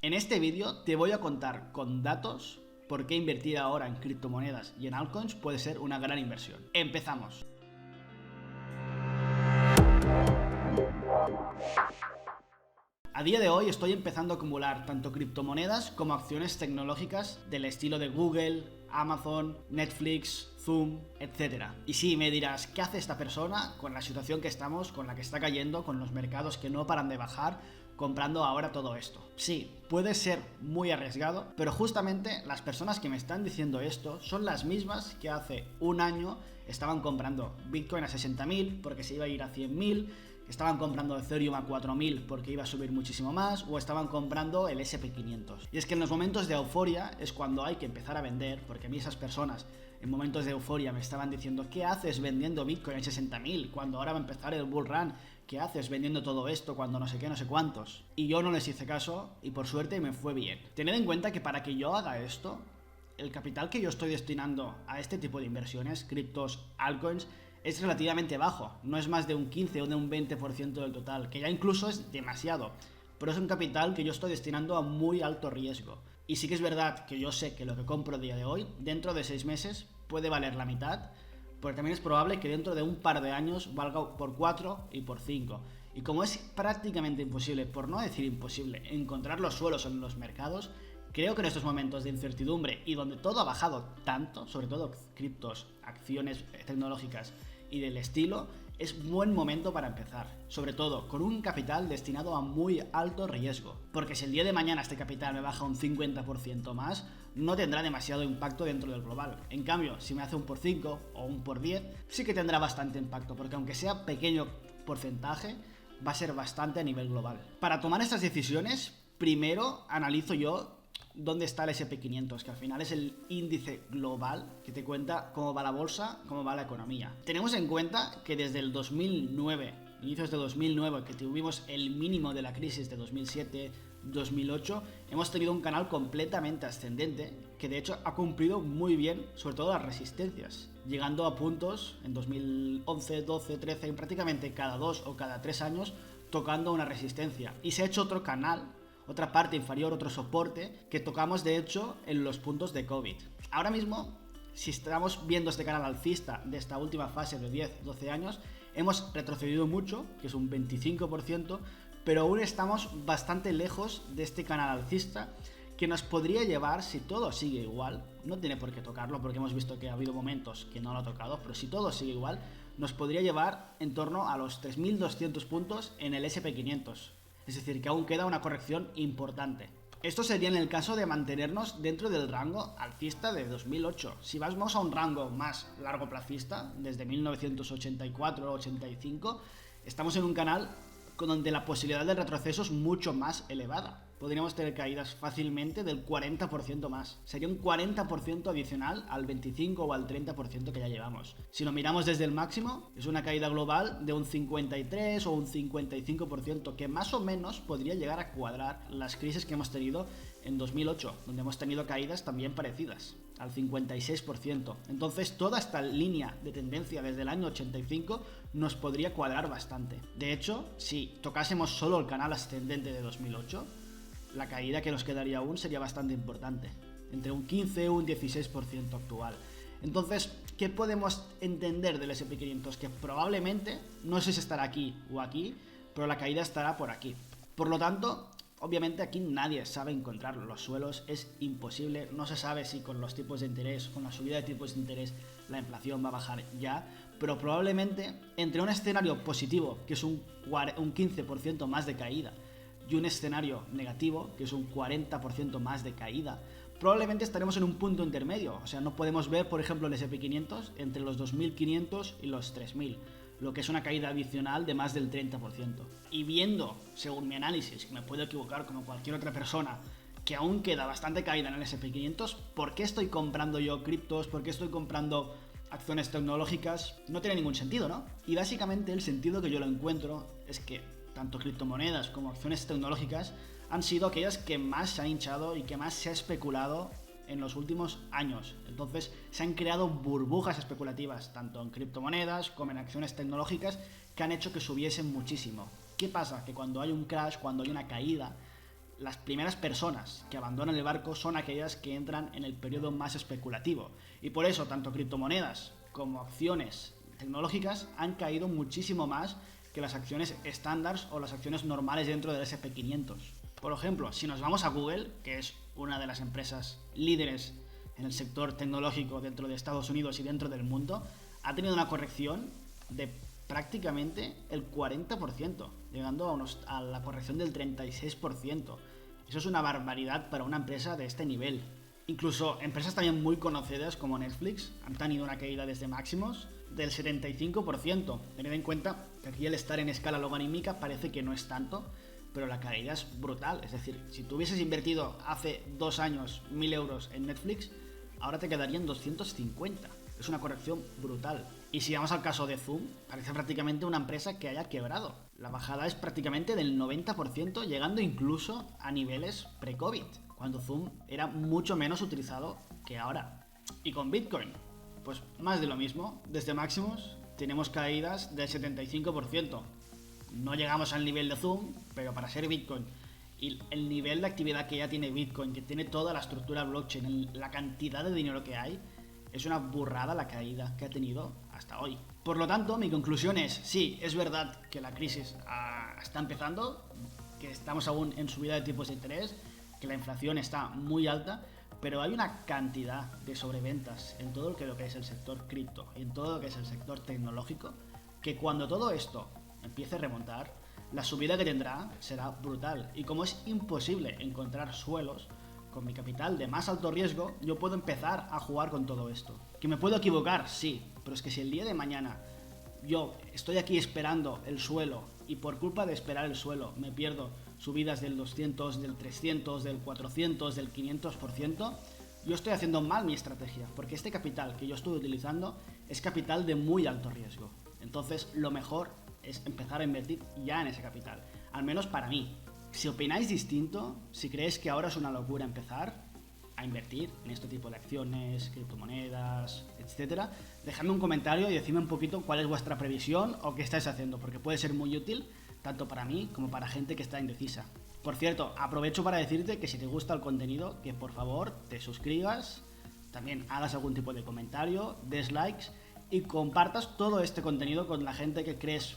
En este vídeo te voy a contar con datos por qué invertir ahora en criptomonedas y en altcoins puede ser una gran inversión. ¡Empezamos! A día de hoy estoy empezando a acumular tanto criptomonedas como acciones tecnológicas del estilo de Google, Amazon, Netflix, Zoom, etc. Y sí, me dirás, ¿qué hace esta persona con la situación que estamos, con la que está cayendo, con los mercados que no paran de bajar, comprando ahora todo esto? Sí, puede ser muy arriesgado, pero justamente las personas que me están diciendo esto son las mismas que hace un año estaban comprando Bitcoin a 60.000 porque se iba a ir a 100.000, estaban comprando Ethereum a 4.000 porque iba a subir muchísimo más, o estaban comprando el SP500. Y es que en los momentos de euforia es cuando hay que empezar a vender, porque a mí esas personas en momentos de euforia me estaban diciendo, ¿qué haces vendiendo Bitcoin en 60.000 cuando ahora va a empezar el bull run? ¿Qué haces vendiendo todo esto cuando no sé qué, no sé cuántos? Y yo no les hice caso y por suerte me fue bien. Tened en cuenta que para que yo haga esto, el capital que yo estoy destinando a este tipo de inversiones, criptos, altcoins, es relativamente bajo. No es más de un 15 o de un 20% del total, que ya incluso es demasiado. Pero es un capital que yo estoy destinando a muy alto riesgo. Y sí que es verdad que yo sé que lo que compro a día de hoy, dentro de 6 meses, puede valer la mitad, porque también es probable que dentro de un par de años valga por 4 y por 5. Y como es prácticamente imposible, por no decir imposible, encontrar los suelos en los mercados, creo que en estos momentos de incertidumbre y donde todo ha bajado tanto, sobre todo criptos, acciones tecnológicas y del estilo, es buen momento para empezar, sobre todo con un capital destinado a muy alto riesgo, porque si el día de mañana este capital me baja un 50% más, no tendrá demasiado impacto dentro del global. En cambio, si me hace un por 5 o un por 10, sí que tendrá bastante impacto, porque aunque sea pequeño porcentaje, va a ser bastante a nivel global. Para tomar estas decisiones, primero analizo yo dónde está el SP500, que al final es el índice global que te cuenta cómo va la bolsa, cómo va la economía. Tenemos en cuenta que desde el 2009, inicios de 2009, que tuvimos el mínimo de la crisis de 2007-2008, hemos tenido un canal completamente ascendente, que de hecho ha cumplido muy bien, sobre todo las resistencias, llegando a puntos en 2011, 12, 13, prácticamente cada 2 o cada 3 años, tocando una resistencia. Y se ha hecho otro canal, otra parte inferior, otro soporte, que tocamos de hecho en los puntos de COVID. Ahora mismo, si estamos viendo este canal alcista de esta última fase de 10-12 años, hemos retrocedido mucho, que es un 25%, pero aún estamos bastante lejos de este canal alcista, que nos podría llevar, si todo sigue igual, no tiene por qué tocarlo porque hemos visto que ha habido momentos que no lo ha tocado, pero si todo sigue igual, nos podría llevar en torno a los 3.200 puntos en el SP500. Es decir, que aún queda una corrección importante. Esto sería en el caso de mantenernos dentro del rango alcista de 2008. Si vamos a un rango más largo plazista, desde 1984-85, estamos en un canal donde la posibilidad de retroceso es mucho más elevada. Podríamos tener caídas fácilmente del 40% más. Sería un 40% adicional al 25 o al 30% que ya llevamos. Si lo miramos desde el máximo, es una caída global de un 53 o un 55%, que más o menos podría llegar a cuadrar las crisis que hemos tenido en 2008, donde hemos tenido caídas también parecidas, al 56%. Entonces toda esta línea de tendencia desde el año 85 nos podría cuadrar bastante. De hecho, si tocásemos solo el canal ascendente de 2008, la caída que nos quedaría aún sería bastante importante, entre un 15 o un 16% actual. Entonces, ¿qué podemos entender del SP500? Que probablemente, no sé si estará aquí o aquí, pero la caída estará por aquí. Por lo tanto, obviamente aquí nadie sabe encontrar los suelos, es imposible, no se sabe si con los tipos de interés, con la subida de tipos de interés, la inflación va a bajar ya, pero probablemente entre un escenario positivo, que es un 15% más de caída, y un escenario negativo, que es un 40% más de caída, probablemente estaremos en un punto intermedio. O sea, no podemos ver, por ejemplo, el SP500 entre los 2.500 y los 3.000, lo que es una caída adicional de más del 30%. Y viendo, según mi análisis, que me puedo equivocar como cualquier otra persona, que aún queda bastante caída en el SP500, ¿por qué estoy comprando yo criptos? ¿Por qué estoy comprando acciones tecnológicas? No tiene ningún sentido, ¿no? Y básicamente el sentido que yo lo encuentro es que tanto criptomonedas como acciones tecnológicas han sido aquellas que más se han hinchado y que más se ha especulado en los últimos años. Entonces se han creado burbujas especulativas tanto en criptomonedas como en acciones tecnológicas que han hecho que subiesen muchísimo. ¿Qué pasa? Que cuando hay un crash, cuando hay una caída, las primeras personas que abandonan el barco son aquellas que entran en el periodo más especulativo. Y por eso tanto criptomonedas como acciones tecnológicas han caído muchísimo más que las acciones estándar o las acciones normales dentro del S&P 500. Por ejemplo, si nos vamos a Google, que es una de las empresas líderes en el sector tecnológico dentro de Estados Unidos y dentro del mundo, ha tenido una corrección de prácticamente el 40%, llegando a la corrección del 36%. Eso es una barbaridad para una empresa de este nivel. Incluso empresas también muy conocidas como Netflix han tenido una caída desde máximos del 75%. Tened en cuenta que aquí el estar en escala logarítmica parece que no es tanto, pero la caída es brutal. Es decir, si tú hubieses invertido hace 2 años 1.000 euros en Netflix, ahora te quedarían 250. Es una corrección brutal. Y si vamos al caso de Zoom, parece prácticamente una empresa que haya quebrado. La bajada es prácticamente del 90%, llegando incluso a niveles pre-COVID, cuando Zoom era mucho menos utilizado que ahora. Y con Bitcoin, pues más de lo mismo. Desde máximos tenemos caídas del 75%. No llegamos al nivel de Zoom, pero para ser Bitcoin y el nivel de actividad que ya tiene Bitcoin, que tiene toda la estructura blockchain, la cantidad de dinero que hay, es una burrada la caída que ha tenido hasta hoy. Por lo tanto, mi conclusión es, sí, es verdad que la crisis está empezando, que estamos aún en subida de tipos de interés, que la inflación está muy alta, pero hay una cantidad de sobreventas en todo lo que es el sector cripto y en todo lo que es el sector tecnológico, que cuando todo esto empiece a remontar, la subida que tendrá será brutal. Y como es imposible encontrar suelos, con mi capital de más alto riesgo, yo puedo empezar a jugar con todo esto. ¿Que me puedo equivocar? Sí, pero es que si el día de mañana yo estoy aquí esperando el suelo y por culpa de esperar el suelo me pierdo subidas del 200, del 300, del 400, del 500%, yo estoy haciendo mal mi estrategia, porque este capital que yo estoy utilizando es capital de muy alto riesgo. Entonces, lo mejor es empezar a invertir ya en ese capital, al menos para mí. Si opináis distinto, si creéis que ahora es una locura empezar a invertir en este tipo de acciones, criptomonedas, etcétera, dejadme un comentario y decidme un poquito cuál es vuestra previsión o qué estáis haciendo, porque puede ser muy útil tanto para mí como para gente que está indecisa. Por cierto, aprovecho para decirte que si te gusta el contenido, que por favor te suscribas, también hagas algún tipo de comentario, des likes y compartas todo este contenido con la gente que crees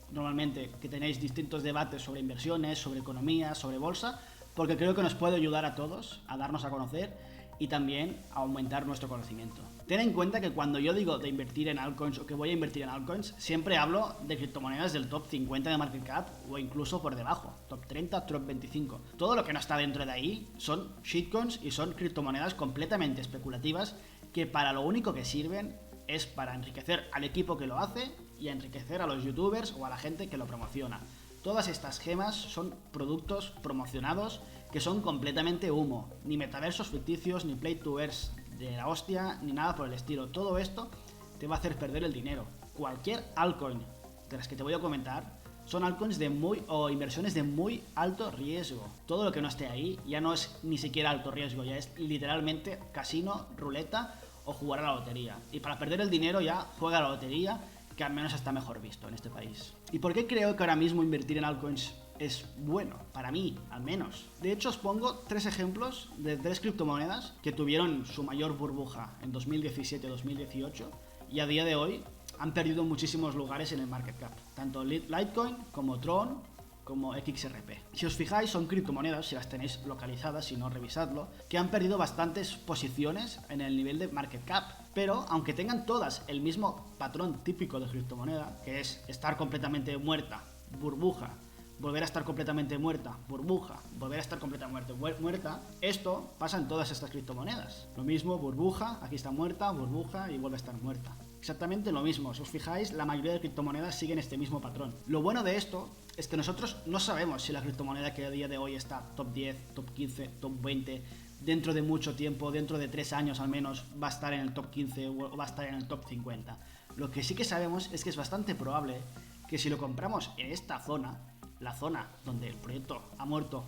normalmente que tenéis distintos debates sobre inversiones, sobre economía, sobre bolsa, porque creo que nos puede ayudar a todos a darnos a conocer y también a aumentar nuestro conocimiento. Ten en cuenta que cuando yo digo de invertir en altcoins o que voy a invertir en altcoins, siempre hablo de criptomonedas del top 50 de market cap o incluso por debajo, top 30, top 25. Todo lo que no está dentro de ahí son shitcoins y son criptomonedas completamente especulativas que para lo único que sirven es para enriquecer al equipo que lo hace y a enriquecer a los youtubers o a la gente que lo promociona. Todas estas gemas son productos promocionados que son completamente humo. Ni metaversos ficticios, ni play to earn de la hostia, ni nada por el estilo. Todo esto te va a hacer perder el dinero. Cualquier altcoin de las que te voy a comentar son altcoins o inversiones de muy alto riesgo. Todo lo que no esté ahí ya no es ni siquiera alto riesgo, ya es literalmente casino, ruleta o jugar a la lotería. Y para perder el dinero ya juega a la lotería, que al menos está mejor visto en este país. ¿Y por qué creo que ahora mismo invertir en altcoins es bueno? Para mí, al menos. De hecho, os pongo 3 ejemplos de 3 criptomonedas que tuvieron su mayor burbuja en 2017-2018 y a día de hoy han perdido muchísimos lugares en el market cap. Tanto Litecoin como Tron como XRP. Si os fijáis, son criptomonedas, si las tenéis localizadas, si no, revisadlo, que han perdido bastantes posiciones en el nivel de market cap. Pero, aunque tengan todas el mismo patrón típico de criptomoneda, que es estar completamente muerta, burbuja, volver a estar completamente muerta, burbuja, volver a estar completamente muerta, esto pasa en todas estas criptomonedas. Lo mismo, burbuja, aquí está muerta, burbuja y vuelve a estar muerta. Exactamente lo mismo, si os fijáis, la mayoría de criptomonedas siguen este mismo patrón. Lo bueno de esto es que nosotros no sabemos si la criptomoneda que a día de hoy está top 10, top 15, top 20, dentro de mucho tiempo, dentro de 3 años al menos, va a estar en el top 15 o va a estar en el top 50. Lo que sí que sabemos es que es bastante probable que si lo compramos en esta zona, la zona donde el proyecto ha muerto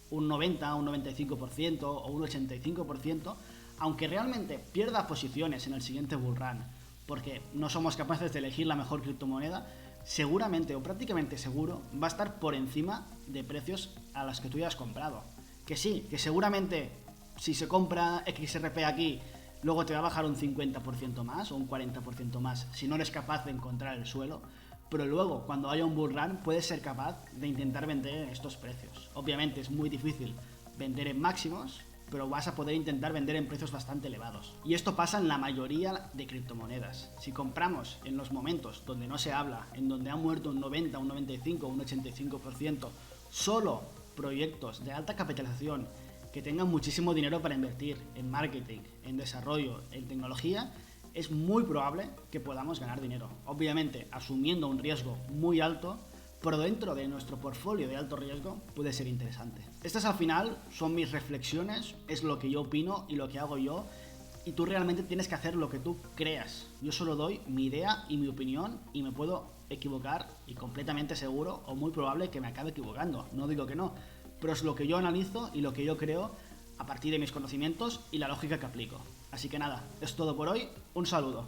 un 90, un 95% o un 85%, aunque realmente pierda posiciones en el siguiente bull run, porque no somos capaces de elegir la mejor criptomoneda, seguramente o prácticamente seguro va a estar por encima de precios a los que tú ya has comprado. Que sí, que seguramente si se compra XRP aquí, luego te va a bajar un 50% más o un 40% más si no eres capaz de encontrar el suelo, pero luego cuando haya un bull run puedes ser capaz de intentar vender en estos precios. Obviamente es muy difícil vender en máximos, pero vas a poder intentar vender en precios bastante elevados. Y esto pasa en la mayoría de criptomonedas. Si compramos en los momentos donde no se habla, en donde ha muerto un 90, un 95, un 85%, solo proyectos de alta capitalización que tengan muchísimo dinero para invertir en marketing, en desarrollo, en tecnología, es muy probable que podamos ganar dinero. Obviamente, asumiendo un riesgo muy alto, pero dentro de nuestro portfolio de alto riesgo puede ser interesante. Estas al final son mis reflexiones, es lo que yo opino y lo que hago yo, y tú realmente tienes que hacer lo que tú creas. Yo solo doy mi idea y mi opinión y me puedo equivocar y completamente seguro o muy probable que me acabe equivocando, no digo que no, pero es lo que yo analizo y lo que yo creo a partir de mis conocimientos y la lógica que aplico. Así que nada, es todo por hoy, un saludo.